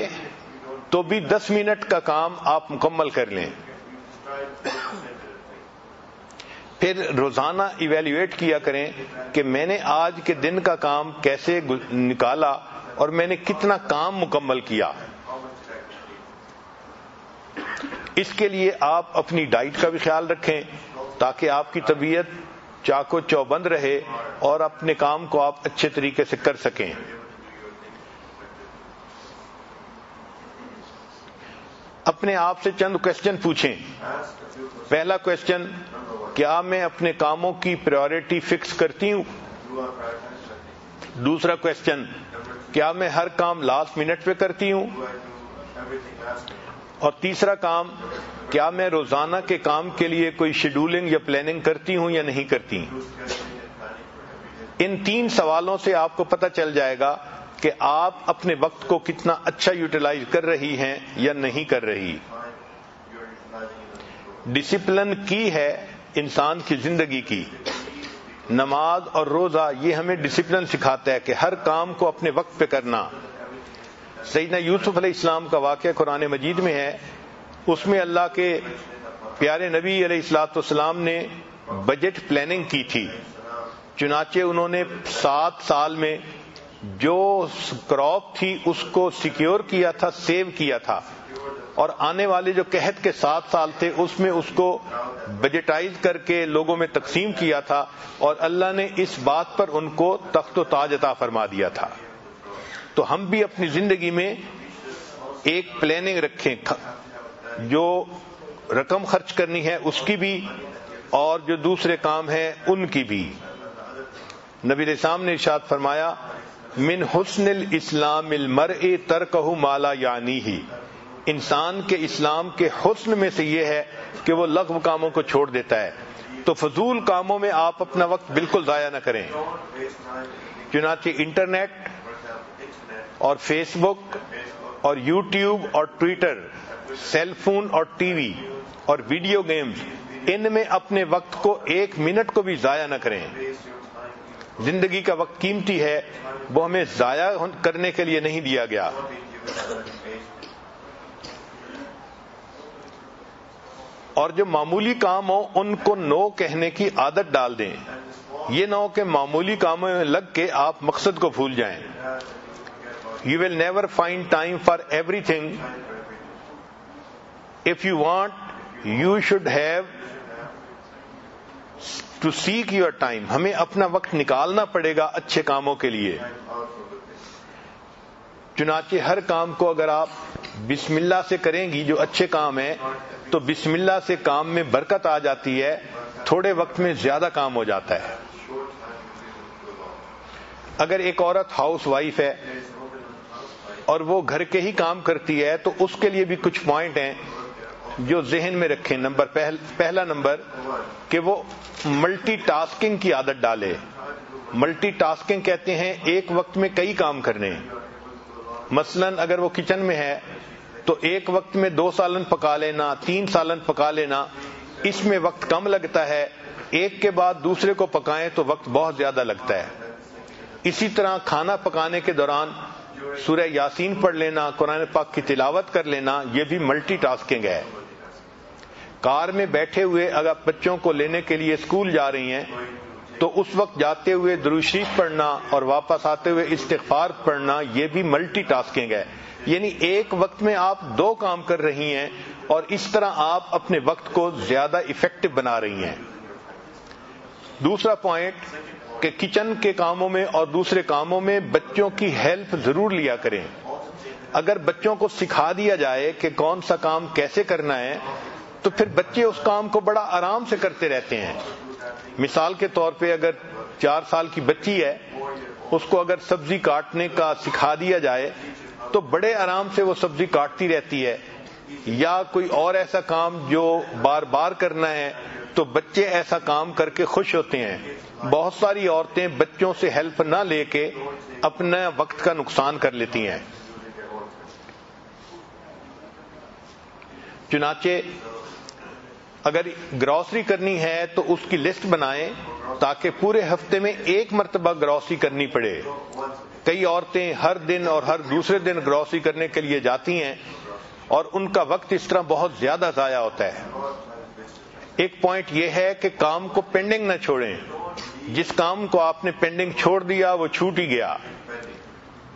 تو بھی 10 منٹ کا کام آپ مکمل کر لیں. پھر روزانہ ایویلیویٹ کیا کریں کہ میں نے آج کے دن کا کام کیسے نکالا اور میں نے کتنا کام مکمل کیا. اس کے لیے آپ اپنی ڈائٹ کا بھی خیال رکھیں تاکہ آپ کی طبیعت چاق و چوبند رہے اور اپنے کام کو آپ اچھے طریقے سے کر سکیں. اپنے آپ سے چند کوشچن پوچھیں. پہلا کوشچن، کیا میں اپنے کاموں کی پرائورٹی فکس کرتی ہوں؟ دوسرا کوشچن، کیا میں ہر کام لاسٹ منٹ پہ کرتی ہوں؟ اور تیسرا کام، کیا میں روزانہ کے کام کے لیے کوئی شیڈولنگ یا پلاننگ کرتی ہوں یا نہیں کرتی؟ ان 3 سوالوں سے آپ کو پتہ چل جائے گا کہ آپ اپنے وقت کو کتنا اچھا یوٹیلائز کر رہی ہیں یا نہیں کر رہی. ڈسپلن کی ہے انسان کی زندگی کی. نماز اور روزہ یہ ہمیں ڈسپلن سکھاتا ہے کہ ہر کام کو اپنے وقت پہ کرنا. سیدنا یوسف علیہ السلام کا واقعہ قرآن مجید میں ہے، اس میں اللہ کے پیارے نبی علیہ الصلوۃ والسلام نے بجٹ پلاننگ کی تھی. چنانچہ انہوں نے 7 سال میں جو کراپ تھی اس کو سیکیور کیا تھا، سیو کیا تھا. اور آنے والے جو قحط کے 7 سال تھے اس میں اس کو بجٹائز کر کے لوگوں میں تقسیم کیا تھا، اور اللہ نے اس بات پر ان کو تخت و تاج عطا فرما دیا تھا۔ تو ہم بھی اپنی زندگی میں ایک پلاننگ رکھیں، جو رقم خرچ کرنی ہے اس کی بھی اور جو دوسرے کام ہیں ان کی بھی۔ نبی علیہ السلام نے ارشاد فرمایا من حسن الاسلام المرء ترکہ ما لا یعنیہ، انسان کے اسلام کے حسن میں سے یہ ہے کہ وہ لغو کاموں کو چھوڑ دیتا ہے۔ تو فضول کاموں میں آپ اپنا وقت بالکل ضائع نہ کریں۔ چنانچہ انٹرنیٹ اور فیس بک اور یوٹیوب اور ٹویٹر، سیل فون اور ٹی وی اور ویڈیو گیمز، ان میں اپنے وقت کو 1 منٹ کو بھی ضائع نہ کریں۔ زندگی کا وقت قیمتی ہے، وہ ہمیں ضائع کرنے کے لیے نہیں دیا گیا۔ اور جو معمولی کام ہو ان کو نو کہنے کی عادت ڈال دیں، یہ نہ ہو کہ معمولی کاموں میں لگ کے آپ مقصد کو بھول جائیں۔ You will never find time for everything. If you want, you should have to seek your time. ہمیں اپنا وقت نکالنا پڑے گا اچھے کاموں کے لیے۔ چنانچہ ہر کام کو اگر آپ بسم اللہ سے کریں گی، جو اچھے کام ہیں، تو بسم اللہ سے کام میں برکت آ جاتی ہے، تھوڑے وقت میں زیادہ کام ہو جاتا ہے۔ اگر ایک عورت ہاؤس وائف ہے اور وہ گھر کے ہی کام کرتی ہے تو اس کے لیے بھی کچھ پوائنٹ ہیں جو ذہن میں رکھیں۔ پہلا نمبر کہ وہ ملٹی ٹاسکنگ کی عادت ڈالے۔ ملٹی ٹاسکنگ کہتے ہیں ایک وقت میں کئی کام کرنے۔ مثلا اگر وہ کچن میں ہے تو ایک وقت میں 2 سالن پکا لینا، 3 سالن پکا لینا، اس میں وقت کم لگتا ہے۔ ایک کے بعد دوسرے کو پکائیں تو وقت بہت زیادہ لگتا ہے۔ اسی طرح کھانا پکانے کے دوران سورہ یاسین پڑھ لینا، قرآن پاک کی تلاوت کر لینا، یہ بھی ملٹی ٹاسکنگ ہے۔ کار میں بیٹھے ہوئے اگر بچوں کو لینے کے لیے اسکول جا رہی ہیں تو اس وقت جاتے ہوئے درود شریف پڑھنا اور واپس آتے ہوئے استغفار پڑھنا، یہ بھی ملٹی ٹاسکنگ ہے۔ یعنی ایک وقت میں آپ 2 کام کر رہی ہیں اور اس طرح آپ اپنے وقت کو زیادہ ایفیکٹو بنا رہی ہیں۔ دوسرا پوائنٹ کہ کچن کے کاموں میں اور دوسرے کاموں میں بچوں کی ہیلپ ضرور لیا کریں۔ اگر بچوں کو سکھا دیا جائے کہ کون سا کام کیسے کرنا ہے تو پھر بچے اس کام کو بڑا آرام سے کرتے رہتے ہیں۔ مثال کے طور پہ اگر 4 سال کی بچی ہے، اس کو اگر سبزی کاٹنے کا سکھا دیا جائے تو بڑے آرام سے وہ سبزی کاٹتی رہتی ہے۔ یا کوئی اور ایسا کام جو بار بار کرنا ہے تو بچے ایسا کام کر کے خوش ہوتے ہیں۔ بہت ساری عورتیں بچوں سے ہیلپ نہ لے کے اپنا وقت کا نقصان کر لیتی ہیں۔ چنانچہ اگر گروسری کرنی ہے تو اس کی لسٹ بنائیں تاکہ پورے ہفتے میں 1 مرتبہ گروسری کرنی پڑے۔ کئی عورتیں ہر دن اور ہر دوسرے دن گروسری کرنے کے لیے جاتی ہیں اور ان کا وقت اس طرح بہت زیادہ ضائع ہوتا ہے۔ ایک پوائنٹ یہ ہے کہ کام کو پینڈنگ نہ چھوڑیں۔ جس کام کو آپ نے پینڈنگ چھوڑ دیا وہ چھوٹ ہی گیا۔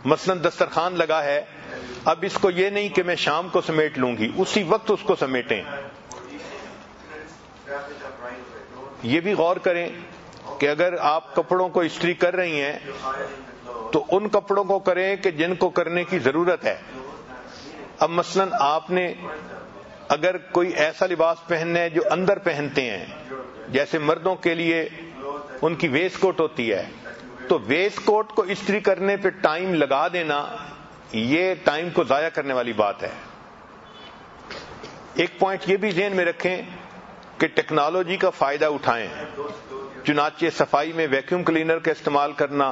مثلا دسترخوان لگا ہے، اب اس کو یہ نہیں کہ میں شام کو سمیٹ لوں گی، اسی وقت اس کو سمیٹیں۔ یہ بھی غور کریں کہ اگر آپ کپڑوں کو استری کر رہی ہیں تو ان کپڑوں کو کریں کہ جن کو کرنے کی ضرورت ہے۔ اب مثلا آپ نے اگر کوئی ایسا لباس پہننا ہے جو اندر پہنتے ہیں، جیسے مردوں کے لیے ان کی ویسٹ کوٹ ہوتی ہے، تو ویسٹ کوٹ کو استری کرنے پہ ٹائم لگا دینا، یہ ٹائم کو ضائع کرنے والی بات ہے۔ ایک پوائنٹ یہ بھی ذہن میں رکھیں کہ ٹیکنالوجی کا فائدہ اٹھائیں۔ چنانچہ صفائی میں ویکیوم کلینر کا استعمال کرنا،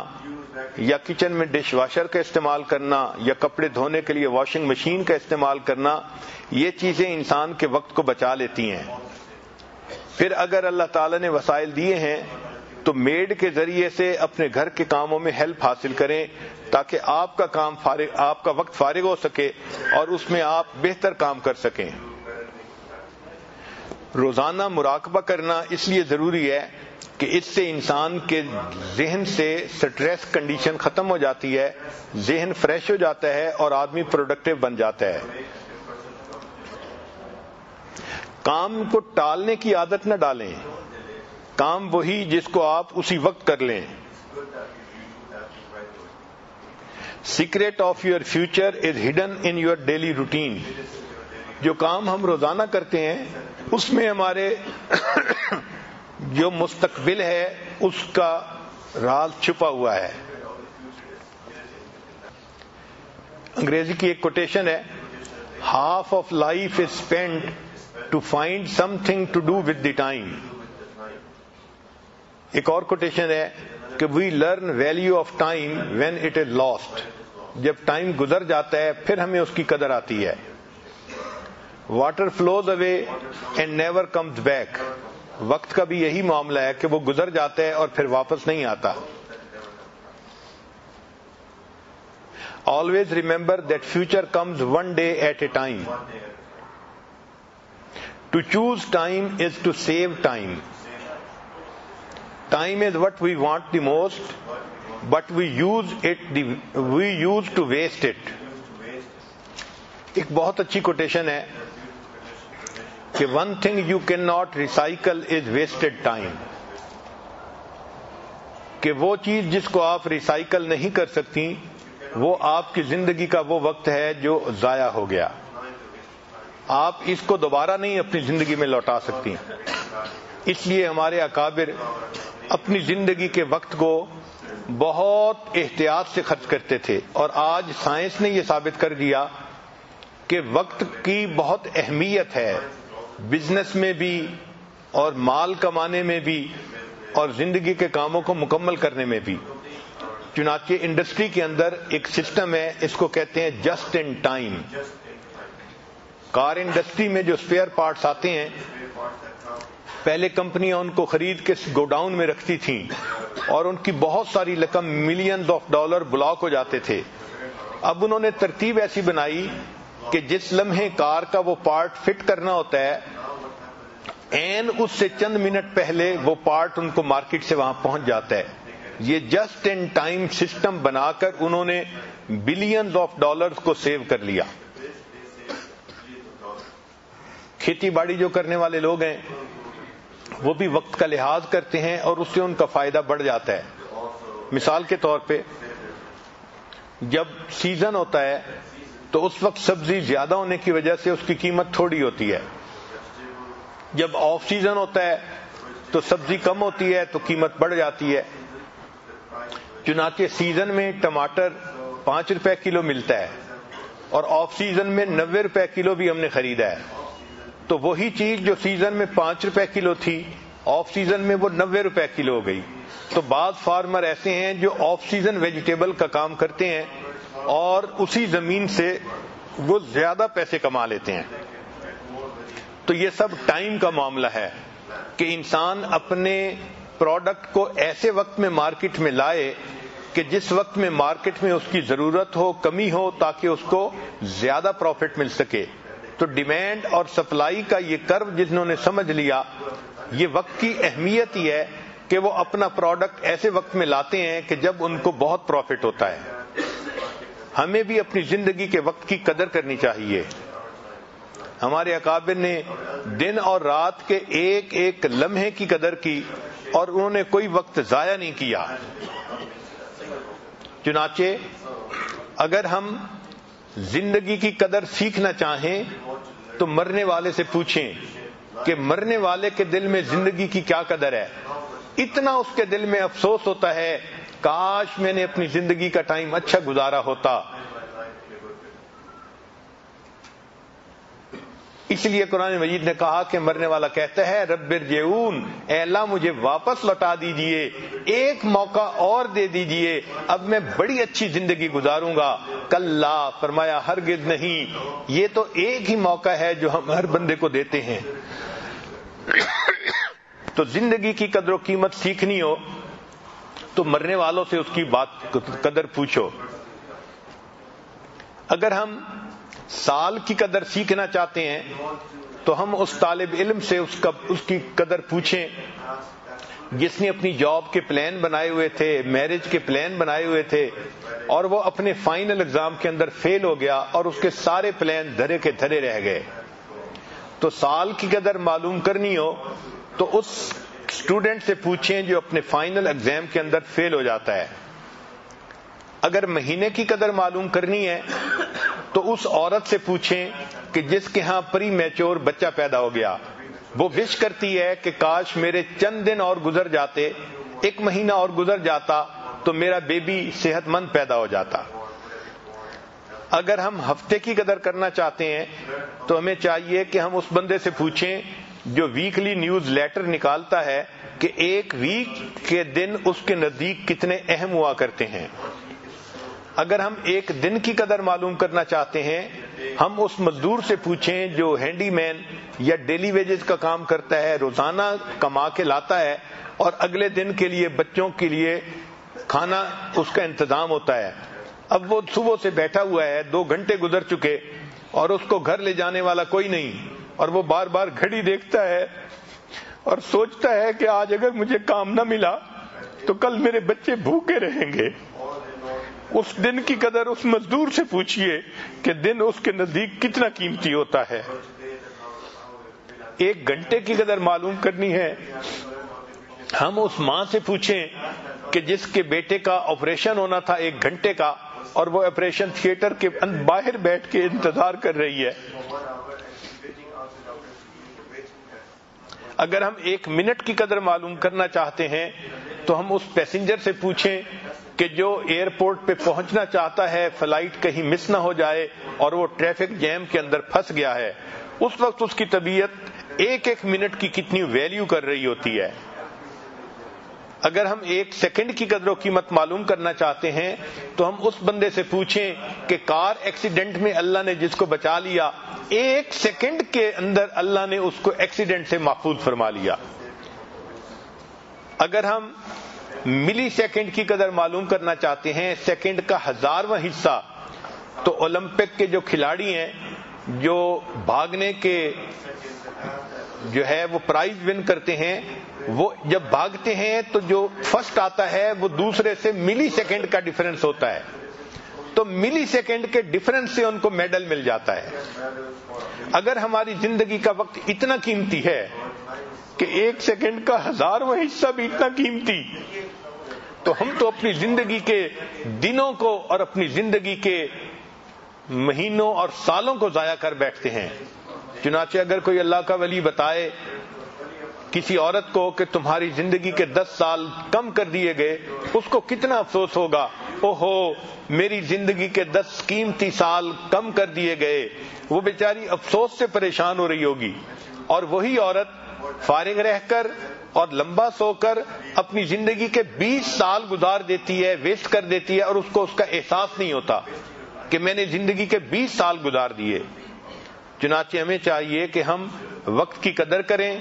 یا کچن میں ڈش واشر کا استعمال کرنا، یا کپڑے دھونے کے لیے واشنگ مشین کا استعمال کرنا، یہ چیزیں انسان کے وقت کو بچا لیتی ہیں۔ پھر اگر اللہ تعالیٰ نے وسائل دیے ہیں تو میڈ کے ذریعے سے اپنے گھر کے کاموں میں ہیلپ حاصل کریں تاکہ آپ کا وقت فارغ ہو سکے اور اس میں آپ بہتر کام کر سکیں۔ روزانہ مراقبہ کرنا اس لیے ضروری ہے کہ اس سے انسان کے ذہن سے سٹریس کنڈیشن ختم ہو جاتی ہے، ذہن فریش ہو جاتا ہے اور آدمی پروڈکٹیو بن جاتا ہے۔ کام کو ٹالنے کی عادت نہ ڈالیں. کام وہی جس کو آپ اسی وقت کر لیں. Secret of your future is hidden in your daily routine. جو کام ہم روزانہ کرتے ہیں اس میں ہمارے جو مستقبل ہے اس کا راز چھپا ہوا ہے. انگریزی کی ایک کوٹیشن ہے, half of life is spend to find something to do with the time. ایک اور کوٹیشن ہے کہ we learn value of time when it is lost. جب ٹائم گزر جاتا ہے پھر ہمیں اس کی قدر آتی ہے. Water flows away and never comes back. وقت کا بھی یہی معاملہ ہے کہ وہ گزر جاتا ہے اور پھر واپس نہیں آتا. Always remember that future comes one day at a time. To choose time is to save time. Time is what we want the most, but we use to waste it. ایک بہت اچھی کوٹیشن ہے کہ one thing you cannot recycle is wasted time. کہ وہ چیز جس کو آپ ریسائیکل نہیں کر سکتی وہ آپ کی زندگی کا وہ وقت ہے جو ضائع ہو گیا. آپ اس کو دوبارہ نہیں اپنی زندگی میں لوٹا سکتی. اس لیے ہمارے اکابر اپنی زندگی کے وقت کو بہت احتیاط سے خرچ کرتے تھے. اور آج سائنس نے یہ ثابت کر دیا کہ وقت کی بہت اہمیت ہے, بزنس میں بھی اور مال کمانے میں بھی اور زندگی کے کاموں کو مکمل کرنے میں بھی. چنانچہ انڈسٹری کے اندر ایک سسٹم ہے, اس کو کہتے ہیں just in time. Car industry میں جو اسپیئر پارٹس آتے ہیں, پہلے کمپنیاں ان کو خرید کے گوڈاؤن میں رکھتی تھیں اور ان کی بہت ساری رقم ملینز آف ڈالر بلاک ہو جاتے تھے. اب انہوں نے ترتیب ایسی بنائی کہ جس لمحے کار کا وہ پارٹ فٹ کرنا ہوتا ہے این اس سے چند منٹ پہلے وہ پارٹ ان کو مارکیٹ سے وہاں پہنچ جاتا ہے. یہ جسٹ ان ٹائم سسٹم بنا کر انہوں نے بلینز آف ڈالرز کو سیو کر لیا. کھیتی باڑی جو کرنے والے لوگ ہیں وہ بھی وقت کا لحاظ کرتے ہیں اور اس سے ان کا فائدہ بڑھ جاتا ہے. مثال کے طور پہ جب سیزن ہوتا ہے تو اس وقت سبزی زیادہ ہونے کی وجہ سے اس کی قیمت تھوڑی ہوتی ہے. جب آف سیزن ہوتا ہے تو سبزی کم ہوتی ہے تو قیمت بڑھ جاتی ہے. چنانچہ سیزن میں ٹماٹر 5 روپے کلو ملتا ہے اور آف سیزن میں 90 روپے کلو بھی ہم نے خریدا ہے. تو وہی چیز جو سیزن میں 5 روپے کلو تھی آف سیزن میں وہ 90 روپے کلو ہو گئی. تو بعض فارمر ایسے ہیں جو آف سیزن ویجیٹیبل کا کام کرتے ہیں اور اسی زمین سے وہ زیادہ پیسے کما لیتے ہیں. تو یہ سب ٹائم کا معاملہ ہے کہ انسان اپنے پروڈکٹ کو ایسے وقت میں مارکیٹ میں لائے کہ جس وقت میں مارکیٹ میں اس کی ضرورت ہو, کمی ہو, تاکہ اس کو زیادہ پروفٹ مل سکے. تو ڈیمانڈ اور سپلائی کا یہ کرو جنہوں نے سمجھ لیا, یہ وقت کی اہمیت ہی ہے کہ وہ اپنا پروڈکٹ ایسے وقت میں لاتے ہیں کہ جب ان کو بہت پروفٹ ہوتا ہے. ہمیں بھی اپنی زندگی کے وقت کی قدر کرنی چاہیے. ہمارے اکابر نے دن اور رات کے ایک ایک لمحے کی قدر کی اور انہوں نے کوئی وقت ضائع نہیں کیا. چنانچہ اگر ہم زندگی کی قدر سیکھنا چاہیں تو مرنے والے سے پوچھیں کہ مرنے والے کے دل میں زندگی کی کیا قدر ہے. اتنا اس کے دل میں افسوس ہوتا ہے, کاش میں نے اپنی زندگی کا ٹائم اچھا گزارا ہوتا. اس لیے قرآن مجید نے کہا کہ مرنے والا کہتا ہے رب ارجعون, اے اللہ مجھے واپس لوٹا دیجئے, ایک موقع اور دے دیجئے, اب میں بڑی اچھی زندگی گزاروں گا. کلا, فرمایا ہرگز نہیں, یہ تو ایک ہی موقع ہے جو ہم ہر بندے کو دیتے ہیں. تو زندگی کی قدر و قیمت سیکھنی ہو تو مرنے والوں سے اس کی بات قدر پوچھو. اگر ہم سال کی قدر سیکھنا چاہتے ہیں تو ہم اس طالب علم سے اس کی قدر پوچھیں جس نے اپنی جاب کے پلان بنائے ہوئے تھے, میرج کے پلان بنائے ہوئے تھے, اور وہ اپنے فائنل ایگزام کے اندر فیل ہو گیا اور اس کے سارے پلان دھرے کے دھرے رہ گئے. تو سال کی قدر معلوم کرنی ہو تو اس اسٹوڈنٹ سے پوچھیں جو اپنے فائنل ایگزام کے اندر فیل ہو جاتا ہے. اگر مہینے کی قدر معلوم کرنی ہے تو اس عورت سے پوچھیں کہ جس کے ہاں پری میچور بچہ پیدا ہو گیا, وہ وش کرتی ہے کہ کاش میرے چند دن اور گزر جاتے, 1 مہینہ اور گزر جاتا تو میرا بیبی صحت مند پیدا ہو جاتا. اگر ہم ہفتے کی قدر کرنا چاہتے ہیں تو ہمیں چاہیے کہ ہم اس بندے سے پوچھیں جو ویکلی نیوز لیٹر نکالتا ہے کہ ایک ویک کے دن اس کے نزدیک کتنے اہم ہوا کرتے ہیں. اگر ہم ایک دن کی قدر معلوم کرنا چاہتے ہیں, ہم اس مزدور سے پوچھیں جو ہینڈی مین یا ڈیلی ویجز کا کام کرتا ہے, روزانہ کما کے لاتا ہے اور اگلے دن کے لیے بچوں کے لیے کھانا اس کا انتظام ہوتا ہے. اب وہ صبح سے بیٹھا ہوا ہے, 2 گھنٹے گزر چکے اور اس کو گھر لے جانے والا کوئی نہیں, اور وہ بار بار گھڑی دیکھتا ہے اور سوچتا ہے کہ آج اگر مجھے کام نہ ملا تو کل میرے بچے بھوکے رہیں گے. اس دن کی قدر اس مزدور سے پوچھئے کہ دن اس کے نزدیک کتنا قیمتی ہوتا ہے. 1 گھنٹے کی قدر معلوم کرنی ہے, ہم اس ماں سے پوچھیں کہ جس کے بیٹے کا آپریشن ہونا تھا 1 گھنٹے کا اور وہ آپریشن تھیٹر کے باہر بیٹھ کے انتظار کر رہی ہے. اگر ہم 1 منٹ کی قدر معلوم کرنا چاہتے ہیں تو ہم اس پیسنجر سے پوچھیں کہ جو ایئرپورٹ پہ پہنچنا چاہتا ہے, فلائٹ کہیں مس نہ ہو جائے اور وہ ٹریفک جیم کے اندر پھنس گیا ہے, اس وقت اس کی طبیعت 1 منٹ کی کتنی ویلیو کر رہی ہوتی ہے. اگر ہم 1 سیکنڈ کی قدر و قیمت معلوم کرنا چاہتے ہیں تو ہم اس بندے سے پوچھیں کہ کار ایکسیڈنٹ میں اللہ نے جس کو بچا لیا, 1 سیکنڈ کے اندر اللہ نے اس کو ایکسیڈنٹ سے محفوظ فرما لیا. اگر ہم ملی سیکنڈ کی قدر معلوم کرنا چاہتے ہیں, سیکنڈ کا 1000واں حصہ, تو اولمپک کے جو کھلاڑی ہیں جو بھاگنے کے جو ہے وہ پرائز ون کرتے ہیں, وہ جب بھاگتے ہیں تو جو فرسٹ آتا ہے وہ دوسرے سے ملی سیکنڈ کا ڈیفرنس ہوتا ہے, تو ملی سیکنڈ کے ڈیفرنس سے ان کو میڈل مل جاتا ہے. اگر ہماری زندگی کا وقت اتنا قیمتی ہے کہ 1 سیکنڈ کا 1000واں حصہ بھی اتنا قیمتی, تو ہم تو اپنی زندگی کے دنوں کو اور اپنی زندگی کے مہینوں اور سالوں کو ضائع کر بیٹھتے ہیں. چنانچہ اگر کوئی اللہ کا ولی بتائے کسی عورت کو کہ تمہاری زندگی کے 10 سال کم کر دیے گئے, اس کو کتنا افسوس ہوگا, اوہو میری زندگی کے 10 قیمتی سال کم کر دیے گئے. وہ بیچاری افسوس سے پریشان ہو رہی ہوگی, اور وہی عورت فارغ رہ کر اور لمبا سو کر اپنی زندگی کے 20 سال گزار دیتی ہے, ویسٹ کر دیتی ہے, اور اس کو اس کا احساس نہیں ہوتا کہ میں نے زندگی کے 20 سال گزار دیے. چنانچہ ہمیں چاہیے کہ ہم وقت کی قدر کریں.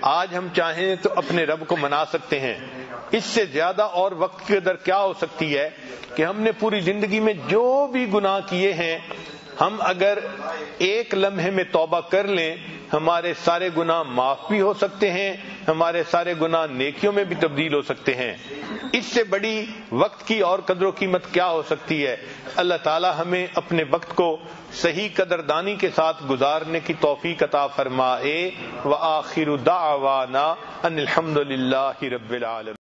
آج ہم چاہیں تو اپنے رب کو منا سکتے ہیں, اس سے زیادہ اور وقت کی قدر کیا ہو سکتی ہے کہ ہم نے پوری زندگی میں جو بھی گناہ کیے ہیں, ہم اگر 1 لمحے میں توبہ کر لیں, ہمارے سارے گناہ معاف بھی ہو سکتے ہیں, ہمارے سارے گناہ نیکیوں میں بھی تبدیل ہو سکتے ہیں. اس سے بڑی وقت کی اور قدر و قیمت کیا ہو سکتی ہے. اللہ تعالی ہمیں اپنے وقت کو صحیح قدردانی کے ساتھ گزارنے کی توفیق عطا فرمائے. وآخر دعوانا ان الحمد للہ رب العالمین.